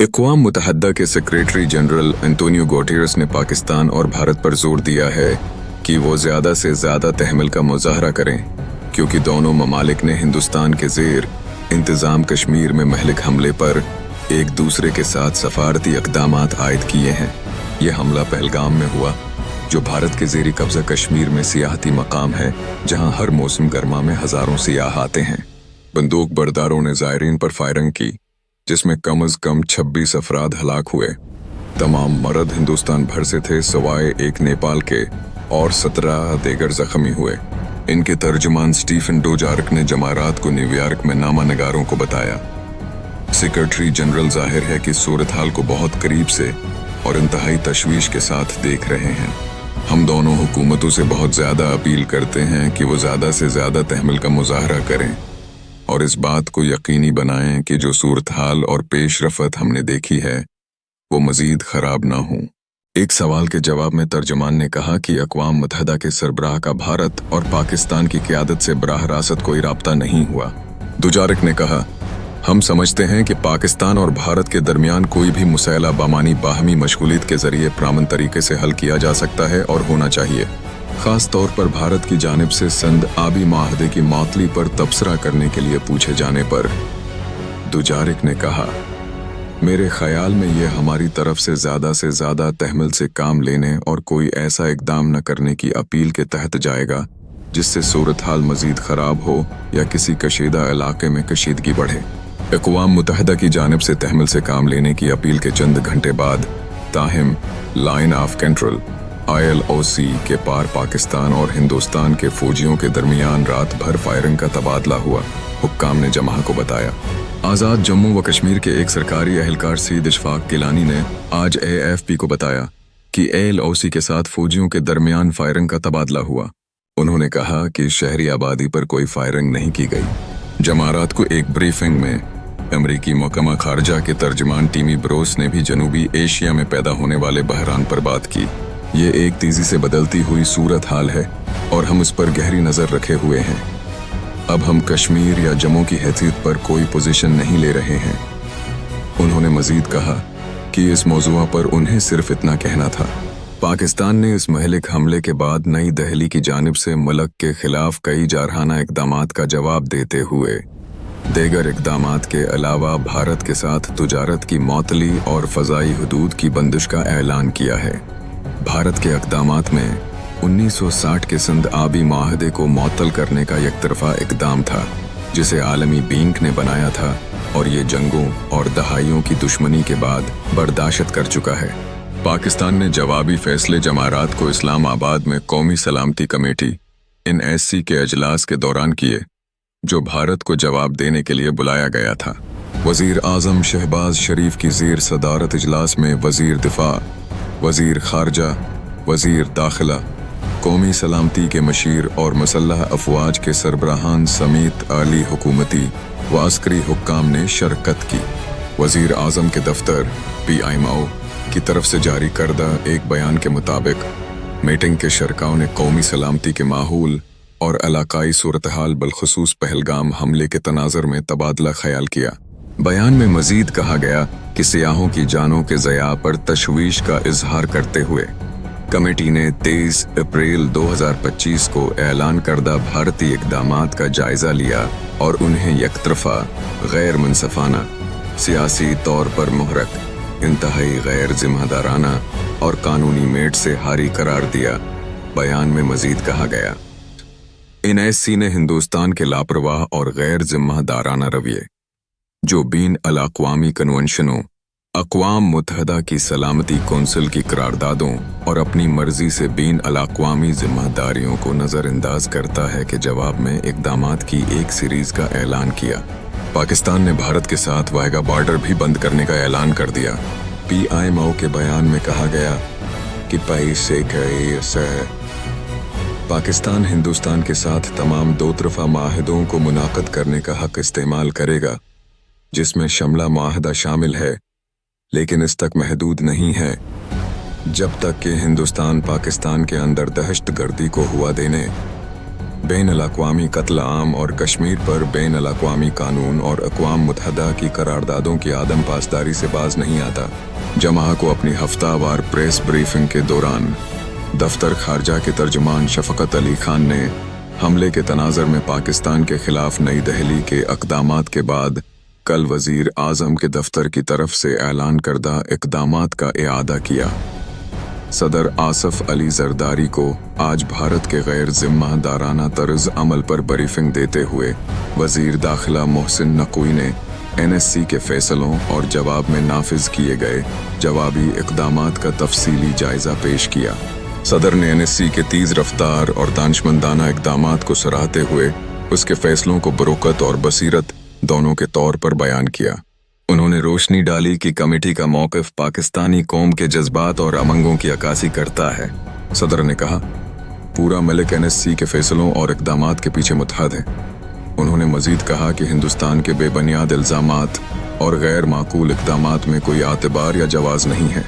अक़वाम मुत्तहिदा के secretary general Antonio Guterres ने पाकिस्तान और भारत पर जोर दिया है कि वो ज़्यादा से ज़्यादा तहम्मुल का मुज़ाहरा करें, क्योंकि दोनों ममालिक ने हिंदुस्तान के ज़ेर इंतज़ाम कश्मीर में महलिक हमले पर एक दूसरे के साथ सफारती इक़दामात आयद किए हैं। यह हमला पहलगाम में हुआ, जो भारत के ज़ेरी कब्ज़ा कश्मीर में सियाहती मकाम है, जहाँ हर मौसम गर्मा में हज़ारों सियाह आते हैं। बंदूक बरदारों ने ज़ायरीन पर फायरिंग की, जिसमें कम अज़ कम 26 अफराद हलाक हुए। तमाम मर्द हिंदुस्तान भर से थे, सिवाय एक नेपाल के, और 17 दीगर जख्मी हुए। इनके तर्जुमान स्टीफन डुजारिक ने जमारात को न्यूयॉर्क में नामा नगारों को बताया। सेक्रेटरी जनरल जाहिर है कि सूरत हाल को बहुत करीब से और इंतहाई तशवीश के साथ देख रहे हैं। हम दोनों हुकूमतों से बहुत ज़्यादा अपील करते हैं कि वो ज़्यादा से ज़्यादा तहम्मुल का मुज़ाहरा करें और इस बात को यकीनी बनाएं कि जो सूरत हाल और पेशरफत हमने देखी है वो मज़ीद ख़राब ना हो। एक सवाल के जवाब में तर्जुमान ने कहा कि अक़वाम मुत्तहिदा के सरबराह का भारत और पाकिस्तान की क़यादत से बराह रास्त कोई राब्ता नहीं हुआ। दुजारिक ने कहा, हम समझते हैं कि पाकिस्तान और भारत के दरमियान कोई भी मुसैला बामानी बाहमी मशगूलियत के ज़रिए पुरअमन तरीके से हल किया जा सकता है और होना चाहिए। ख़ास तौर पर भारत की जानिब से संद आबी माहदे की मअतली पर तबसरा करने के लिए पूछे जाने पर दुजारिक ने कहा, मेरे ख्याल में यह हमारी तरफ से ज़्यादा तहम्मुल से काम लेने और कोई ऐसा इक़दाम न करने की अपील के तहत जाएगा जिससे सूरत हाल मज़ीद ख़राब हो या किसी कशीदा इलाके में कशीदगी बढ़े। अक़वाम मुत्तहिदा की जानिब से तहम्मुल से काम लेने की अपील के चंद घंटे बाद Tahim line of control ILOC के पार पाकिस्तान और हिंदुस्तान के फौजियों के दरमियान रात भर फायरिंग का तबादला हुआ, हुक्काम ने जमाह को बताया। आज़ाद जम्मू व कश्मीर के एक सरकारी अहलकार सईद इशफाक गिलानी ने आज AFP को बताया कि ILOC के साथ फौजियों के दरमियान फायरिंग का तबादला हुआ। उन्होंने कहा कि शहरी आबादी पर कोई फायरिंग नहीं की गई। जमारात को एक ब्रीफिंग में अमरीकी महकमा खारजा के तर्जुमान टीमी ब्रोस ने भी जनूबी एशिया में पैदा होने वाले बहरान पर बात की। ये एक तेजी से बदलती हुई सूरत हाल है और हम उस पर गहरी नज़र रखे हुए हैं। अब हम कश्मीर या जम्मू की हैसियत पर कोई पोजीशन नहीं ले रहे हैं। उन्होंने मज़ीद कहा कि इस मौज़ूआ पर उन्हें सिर्फ इतना कहना था। पाकिस्तान ने इस महलिक हमले के बाद नई दिल्ली की जानिब से मुल्क के खिलाफ कई जारहाना इक़दामात का जवाब देते हुए दीगर इक़दामात के अलावा भारत के साथ तिजारत की मअतली और फ़ज़ाई हुदूद की बंदिश का ऐलान किया है। भारत के इक़दामात में 1960 के संद आबी माहदे को मअतल करने का एकतरफ़ा इक़दाम था, जिसे आलमी बैंक ने बनाया था और ये जंगों और दहाइयों की दुश्मनी के बाद बर्दाश्त कर चुका है। पाकिस्तान ने जवाबी फैसले जमारात को इस्लामाबाद में कौमी सलामती कमेटी NSC के अजलास के दौरान किए, जो भारत को जवाब देने के लिए बुलाया गया था। वज़ीर आज़म शहबाज शरीफ की ज़ेर सदारत इजलास में वज़ीर दिफा, वज़ीर खारजा, वज़ीर दाखिला, कौमी सलामती के मशीर और मुसल्लह अफवाज के सरबराहान समेत आली हुकूमती व अस्करी हुक्काम ने शिरकत की। वज़ीर आज़म के दफ्तर PIMO की तरफ से जारी करदा एक बयान के मुताबिक मीटिंग के शरकाओं ने कौमी सलामती के माहौल और इलाकाई सूरत हाल बलखुसूस पहलगाम हमले के तनाज़र में तबादला ख्याल किया। बयान में मज़ीद कहा गया कि सियाहों की जानों के ज़या पर तशवीश का इजहार करते हुए कमेटी ने 23 अप्रैल 2025 को ऐलान करदा भारतीय इक़दामात का जायज़ा लिया और उन्हें यकतरफ़ा, गैर मुनसफ़ाना, सियासी तौर पर मुहरक, इंतहाई गैर ज़िम्मेदाराना और कानूनी मेट से हारी करार दिया। बयान में मज़ीद कहा गया, NSC ने हिंदुस्तान के लापरवाह और गैर ज़िम्मेदाराना रवैये, जो बीन अल-अक़वामी कन्वेंशनों, अक़वाम मुत्तहिदा की सलामती कौंसिल की करारदादों और अपनी मर्जी से बीन अल-अक़वामी ज़िम्मेदारियों को नज़रअंदाज करता है के जवाब में इक़दामात की एक सीरीज़ का ऐलान किया। पाकिस्तान ने भारत के साथ वाघा बॉर्डर भी बंद करने का ऐलान कर दिया। PIMO के बयान में कहा गया कि पाकिस्तान हिंदुस्तान के साथ तमाम दो तरफ़ा माहदों को मुनाक़द करने का हक़ इस्तेमाल करेगा, जिसमें शमला माहदा शामिल है, लेकिन इस तक महदूद नहीं है जब तक कि हिंदुस्तान पाकिस्तान के अंदर दहशत गर्दी को हुआ देने, बैन अल-अक़वामी कत्ल आम और कश्मीर पर बैन अल-अक़वामी कानून और अक़वाम मुत्तहदा की करारदादों की आदम पासदारी से बाज नहीं आता। जमाह को अपनी हफ्तावार प्रेस ब्रीफिंग के दौरान दफ्तर खारजा के तर्जुमान शफकत अली खान ने हमले के तनाज़र में पाकिस्तान के खिलाफ नई दिल्ली के इक़दामात के बाद कल वज़ीर आज़म के दफ्तर की तरफ से ऐलान करदा इक़दामात का इआदा किया। सदर आसफ अली जरदारी को आज भारत के गैर ज़िम्मेदाराना तर्ज अमल पर ब्रीफिंग देते हुए वज़ीर दाखिला मोहसिन नक़वी ने NSC के फैसलों और जवाब में नाफिज किए गए जवाबी इक़दामात का तफसीली जायज़ा पेश किया। सदर ने NSC के तेज़ रफ्तार और दानिशमंदाना इक़दामात को सराहते हुए उसके फैसलों को बरोकत और बसीरत दोनों के तौर पर बयान किया। उन्होंने रोशनी डाली कि कमेटी का मौक़िफ़ पाकिस्तानी कौम के जज्बात और उमंगों की अक्कासी करता है। सदर ने कहा, पूरा मुल्क NSC के फैसलों और इक़दामात के पीछे मुत्तहद है। उन्होंने मज़ीद कहा कि हिंदुस्तान के बेबुनियाद इल्ज़ामात और गैर माकूल इक़दामात में कोई आतिबार या जवाज़ नहीं है।